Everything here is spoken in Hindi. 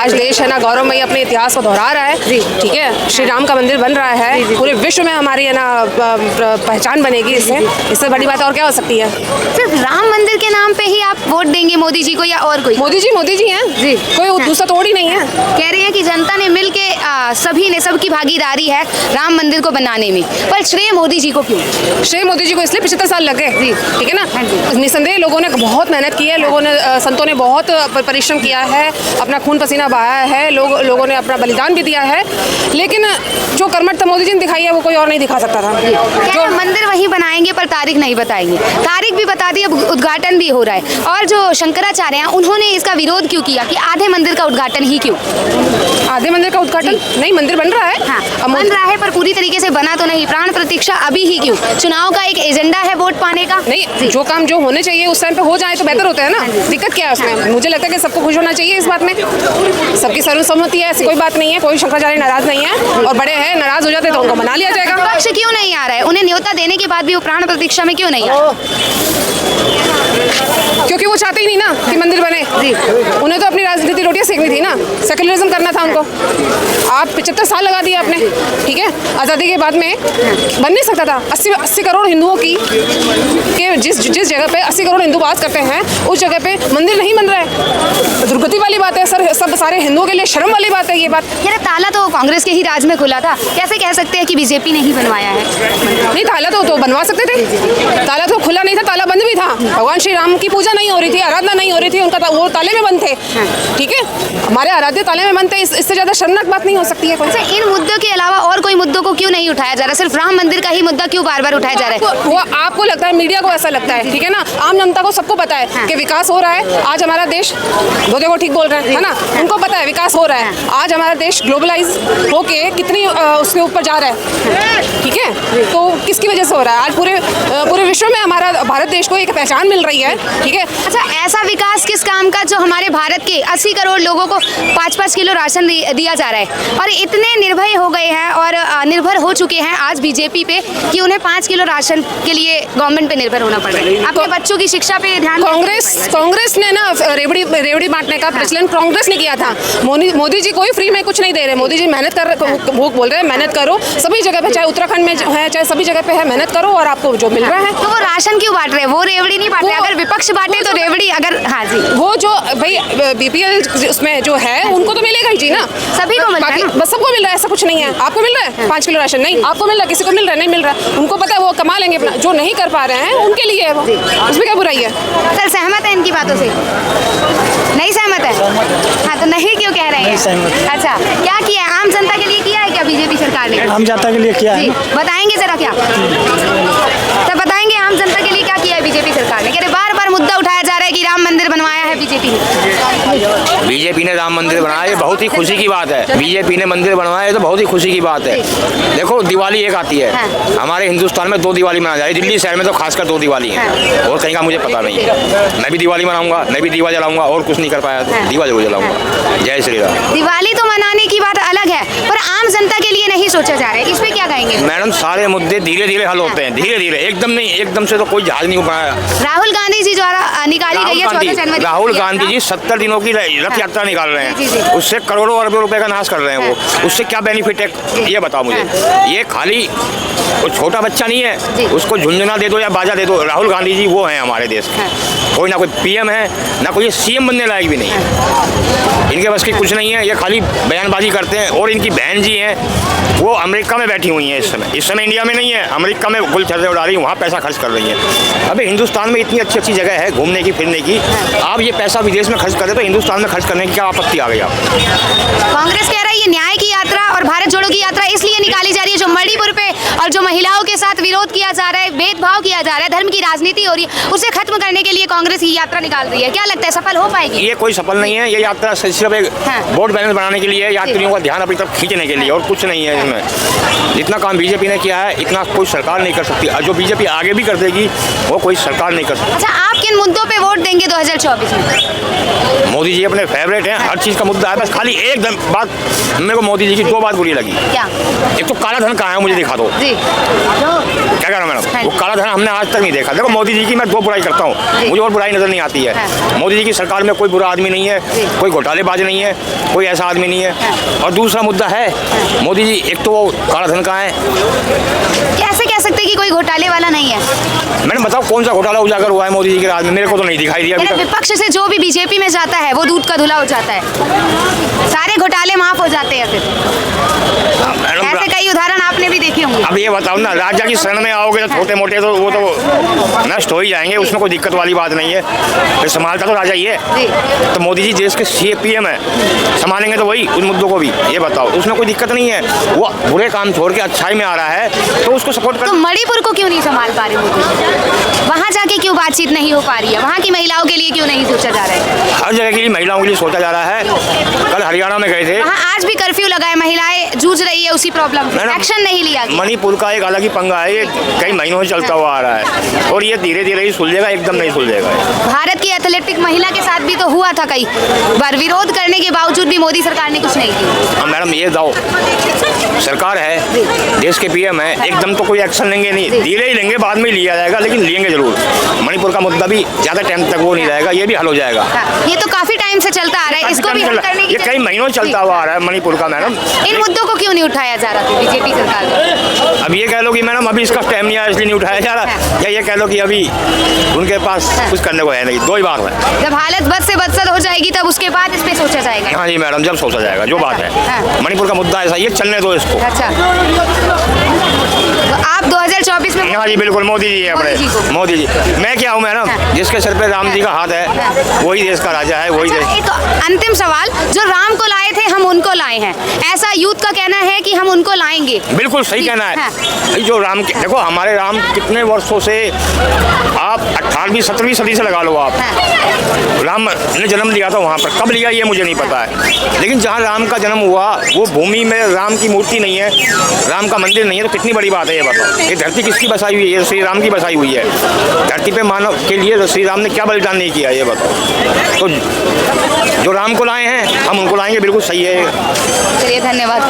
आज देश है ना गौरवमयी अपने इतिहास को दोहरा रहा है, ठीक है। श्री राम का मंदिर बन रहा है, पूरे विश्व में हमारी है ना पहचान बनेगी इससे बड़ी बात और क्या हो सकती है। सिर्फ राम मंदिर के नाम पे ही आप वोट देंगे मोदी जी को या और कोई? मोदी जी हैं जी, कोई दूसरा तोड़ ही नहीं है। कह रहे हैं कि जनता ने मिल के सभी ने सबकी भागीदारी है राम मंदिर को बनाने में, पर श्रेय मोदी जी को क्यों? श्रेय मोदी जी को इसलिए 75 साल लगे, ठीक है ना। निसंदेह लोगों ने बहुत मेहनत की है, लोगों ने संतों ने बहुत परिश्रम किया है, अपना खून पसीना बहाया है, लोगों ने अपना बलिदान भी दिया है, लेकिन जो कर्मठता मोदी जी ने दिखाई है वो कोई और नहीं दिखा सकता था। जो मंदिर वहीं बनाएंगे पर तारीख नहीं बताएंगे, तारीख भी बता दी, अब उद्घाटन भी हो रहा है। और जो शंकराचार्य हैं उन्होंने इसका विरोध क्यों किया कि आधे मंदिर का उद्घाटन ही क्यों? आधे मंदिर का उद्घाटन नहीं, मंदिर बन रहा है। हाँ, बन रहा है पर पूरी तरीके से बना तो नहीं। प्राण प्रतीक्षा अभी ही क्यों? चुनाव का एक एजेंडा है वोट पाने का। नहीं, जो काम जो होने चाहिए उस टाइम पे हो जाए तो बेहतर होता है ना। दिक्कत क्या है उसमें? मुझे लगता है कि सबको खुश होना चाहिए इस बात में, सबकी सर्वसम्मति है, ऐसी कोई बात नहीं है, कोई शंकराचार्य नाराज नहीं है, और बड़े हैं, नाराज हो जाते तो उनको मना लिया जाएगा। विपक्ष क्यों नहीं आ रहा है? उन्हें न्योता देने के बाद भी वो प्राण प्रतीक्षा में क्यों नहीं आ रहा? क्योंकि वो चाहते ही नहीं ना कि मंदिर बने। उन्हें तो अपनी राजनीति रोटियां सेकनी थी ना, सेक्युलरिज्म करना था उनको। आप 75 साल लगा दिए आपने, ठीक है। आज़ादी के बाद में बन नहीं सकता था। 80 करोड़ हिंदुओं की के जिस जगह पे 80 करोड़ हिंदू बात करते हैं उस जगह पे मंदिर नहीं बन रहा है। दुर्गति वाली बात है सर, सब सारे हिंदुओं के लिए शर्म वाली बात है ये बात। यार ताला तो कांग्रेस के ही राज में खुला था, कैसे कह सकते हैं कि बीजेपी ने ही बनवाया है? नहीं, ताला तो बनवा सकते थे, ताला तो खुला नहीं था, ताला बंद भी था। भगवान श्री राम की पूजा नहीं हो रही थी, आराधना नहीं हो रही थी, उनका वो ताले में बंद थे, ठीक है। हमारे आराध्य ताले में बंद थे, इससे ज्यादा शर्मनाक बात नहीं हो सकती है। इन मुद्दों के अलावा और कोई मुद्दों को क्यों नहीं उठाया जा रहा? सिर्फ राम मंदिर का ही मुद्दा क्यों बार बार उठाया जा रहा है? वो आपको लगता है, मीडिया को ऐसा लगता है, ठीक है ना। आम जनता को सबको पता है कि विकास हो रहा है। आज हमारा देश, वो देखो ठीक बोल रहे हैं, है ना, उनको पता है विकास हो रहा है। आज हमारा देश ग्लोबलाइज होके कितनी उसके ऊपर जा रहा है, ठीक है। तो किसकी वजह से हो रहा है? आज पूरे विश्व में हमारा भारत देश को एक पहचान मिल रही है, ठीक है। अच्छा, ऐसा विकास किस काम का जो हमारे भारत के 80 करोड़ लोगों को 5-5 किलो राशन दिया जा रहा है, और इतने निर्भय हो गए हैं और निर्भर हो चुके हैं आज बीजेपी पे कि उन्हें 5 किलो राशन के लिए गवर्नमेंट पे निर्भर होना पड़ रहा है। अपने बच्चों की शिक्षा पे ध्यान। कांग्रेस ने ना रेवड़ी बांटने का प्रचलन कांग्रेस ने किया था। मोदी जी कोई फ्री में कुछ नहीं दे रहे। मोदी जी मेहनत कर भूख बोल रहे हैं, मेहनत करो सभी जगह पे, चाहे उत्तराखंड में है चाहे सभी जगह पे है, मेहनत करो और आपको जो मिल रहा है। तो वो राशन क्यों बांट रहे हैं? वो रेवड़ी नहीं बांट रहे। अगर विपक्ष बांटे तो रेवड़ी, अगर हाँ जी, वो जो भाई बीपीएल उसमें जो है उनको तो मिलेगा ही जी ना, सभी को मिल रहा है, बस सबको मिल रहा है, ऐसा कुछ नहीं है। आपको मिल रहा है 5 किलो राशन? नहीं, आपको मिल रहा है, किसी को मिल रहा है, नहीं मिल रहा है, उनको पता है वो कमा लेंगे अपना। जो नहीं कर पा रहे हैं उनके लिए है वो, उसमें क्या बुराई है? सर सहमत है इनकी बातों से? नहीं सहमत है? हाँ, तो नहीं क्यों कह रहे हैं? अच्छा, क्या किया है आम जनता के लिए? किया है क्या बीजेपी सरकार ने आम जनता के लिए? किया है, बताएंगे जरा क्या? तो बताएंगे आम जनता के लिए क्या किया है बीजेपी सरकार ने? कह रहे बार बार मुद्दा उठाया जा रहा है कि राम मंदिर बनवाया है बीजेपी ने। बीजेपी ने राम मंदिर बनाया, ये बहुत ही खुशी की बात है। बीजेपी ने मंदिर बनवाया तो बहुत ही खुशी की बात है। देखो, दिवाली एक आती है, हमारे हिंदुस्तान में 2 दिवाली मनाई जा रही है। दिल्ली शहर में तो खासकर 2 दिवाली है, और कहीं का मुझे पता नहीं है। मैं भी दिवाली मनाऊंगा, मैं भी दीवा जलाऊंगा, और कुछ नहीं कर पाया तो दीवा जरूर जलाऊंगा। जय श्री राम। दिवाली तो मनाने की बात अलग है, पर आम जनता के लिए नहीं सोचा जा रहा है, इस पे क्या कहेंगे? मैडम, सारे मुद्दे धीरे धीरे हल होते हैं, धीरे धीरे, एकदम नहीं, एकदम से तो कोई जहाज नहीं बनाया। राहुल गांधी जी द्वारा निकाली गई है 14 जनवरी। राहुल गांधी जी 70 दिनों की रथ यात्रा निकाल रहे हैं, उससे करोड़ों अरबों रुपए का नाश कर रहे हैं वो। उससे क्या बेनिफिट है ये बताओ मुझे? ये खाली वो छोटा बच्चा नहीं है, उसको झुंझुना दे दो या बाजा दे दो। राहुल गांधी जी वो हैं हमारे देश के, कोई ना कोई पीएम है, ना कोई सीएम बनने लायक भी नहीं है। इनके बस की कुछ नहीं है, ये खाली बयानबाजी करते हैं। और इनकी बहन जी हैं, वो अमेरिका में बैठी हुई हैं इस समय इंडिया में नहीं है, अमेरिका में गुल चर्चे उड़ा रही हैं, वहाँ पैसा खर्च कर रही हैं। अभी हिंदुस्तान में इतनी अच्छी अच्छी जगह है घूमने की फिरने की, आप ये पैसा विदेश में खर्च करें तो हिंदुस्तान में खर्च करने की क्या आपत्ति आ गई आप? कांग्रेस कह रहा है ये न्याय की यात्रा और भारत जोड़ो की यात्रा इसलिए निकाली जा रही है जो मणिपुर पे और जो महिलाओं के साथ विरोध किया जा रहा है, भेदभाव किया जा रहा है, धर्म की राजनीति हो रही है, उसे खत्म करने के लिए कांग्रेस ये यात्रा निकाल रही है। क्या लगता है सफल हो पाएगी? ये कोई सफल नहीं है, ये यात्रा सिर्फ एक वोट बैलेंस बनाने के लिए, यात्रियों का ध्यान अपनी तरफ खींचने के लिए, और कुछ नहीं है इसमें। जितना काम बीजेपी ने किया है इतना कोई सरकार नहीं कर सकती, और जो बीजेपी आगे भी कर देगी वो कोई सरकार नहीं कर सकती। अच्छा, आप किन मुद्दों पे वोट देंगे 2024 में? मोदी जी अपने फेवरेट हैं, हर चीज़ का मुद्दा है, बस खाली एक बात मेरे को मोदी जी की दो बात बुरी लगी। क्या? एक तो काला धन कहाँ है मुझे दिखा दो। जी क्या कह रहा हूँ मैडम, वो काला धन हमने आज तक नहीं देखा। देखो मोदी जी की मैं दो बुराई करता हूँ, मुझे और बुराई नजर नहीं आती है। मोदी जी की सरकार में कोई बुरा आदमी नहीं है, कोई घोटालेबाज नहीं है, कोई ऐसा आदमी नहीं है। और दूसरा मुद्दा है मोदी जी, एक तो वो काला धन कहाँ है। कैसे कह सकते हैं कि कोई घोटाले वाला नहीं है? मैंने बताओ कौन सा घोटाला उजागर हुआ है मोदी जी के राज में, मेरे को तो नहीं दिखाई दिया अभी मेरे तक। विपक्ष से जो भी बीजेपी में जाता है वो दूध का धुला हो जाता है, सारे घोटाले माफ हो जाते हैं। फिर मैडम ऐसे कई उदाहरण आपने भी देखे होंगे। अब ये बताओ ना, राजा की शरण में आओगे तो छोटे मोटे तो वो तो नष्ट हो ही जाएंगे, उसमें कोई दिक्कत वाली बात नहीं है। फिर संभालता तो राजा ही है। जी। तो मोदी जी देश के CM है, संभालेंगे तो वही उन मुद्दों को भी। ये बताओ, उसमें कोई दिक्कत नहीं है। वो बुरे काम छोड़ के अच्छाई में आ रहा है तो उसको सपोर्ट कर। तो मणिपुर को क्यों नहीं संभाल पा रहे मोदी? वहाँ जाके क्यों बातचीत नहीं हो पा रही है? वहाँ की महिलाओं के लिए क्यों नहीं सोचा जा रहा है? हर जगह के लिए महिलाओं के लिए सोचा जा रहा है। कल हरियाणा में गए थे, वहाँ आज भी कर्फ्यू लगा है, महिलाएं जूझ रही है उसी प्रॉब्लम से, एक्शन नहीं लिया गया। मणिपुर का एक अलग ही पंगा है, ये कई महीनों से चलता हुआ आ रहा है और ये धीरे धीरे ही सुलझेगा, एकदम नहीं सुलझेगा। भारत की एथलेटिक महिला के साथ भी तो हुआ था कई बार, विरोध करने के बावजूद भी मोदी सरकार ने कुछ नहीं किया। मैडम ये दाओ सरकार है, देश के PM है, एकदम तो कोई एक्शन लेंगे नहीं, धीरे ही लेंगे, बाद में ही लिया जाएगा, लेकिन लेंगे जरूर। मणिपुर का मुद्दा भी ज्यादा टाइम तक वो नहीं रहेगा, ये भी हल हो जाएगा। हाँ, ये तो काफी टाइम से चलता आ रहा है, इसको भी हल करने की ये कई महीनों चलता हुआ आ रहा है मणिपुर का मैडम। इन मुद्दों को क्यों नहीं उठाया जा रहा था बीजेपी सरकार में? अब ये कह लो कि मैडम अभी इसका टाइम नहीं आया इसलिए नहीं उठाया जा रहा, या ये कह लो कि अभी उनके पास कुछ करने को है नहीं, दो ही बात है। जब हालत बद से बदतर हो जाएगी तब उसके बाद इस पे सोचा जाएगा। हाँ जी मैडम, जब सोचा जाएगा, जो बात है। मणिपुर का मुद्दा ऐसा ये चलने दो इसको। अच्छा, तो आप 2024 में? हाँ जी बिल्कुल, मोदी जी है अपने, मोदी जी। मैं क्या हूँ मैडम, जिसके सर पे राम जी का हाथ है वही देश का राजा है, वही देश। एक अंतिम सवाल, जो राम को लाए थे हम उनको लाए हैं, ऐसा यूथ का कहना है कि हम उनको लाएंगे। बिल्कुल सही कहना है। जो राम के देखो, हमारे राम कितने वर्षों से, आप 18वीं 17वीं सदी से लगा लो आप, राम ने जन्म लिया था वहाँ पर, कब लिया ये मुझे नहीं पता है, लेकिन जहाँ राम का जन्म हुआ वो भूमि में राम की मूर्ति नहीं है, राम का मंदिर नहीं है, तो कितनी बड़ी बात है ये बताओ। ये धरती किसकी बसाई हुई है? श्री राम की बसाई हुई है। धरती पे मानव के लिए श्री राम ने क्या बलिदान नहीं किया ये बताओ। तो जो राम को लाए हैं हम उनको लाएंगे, बिल्कुल सही है। चलिए धन्यवाद।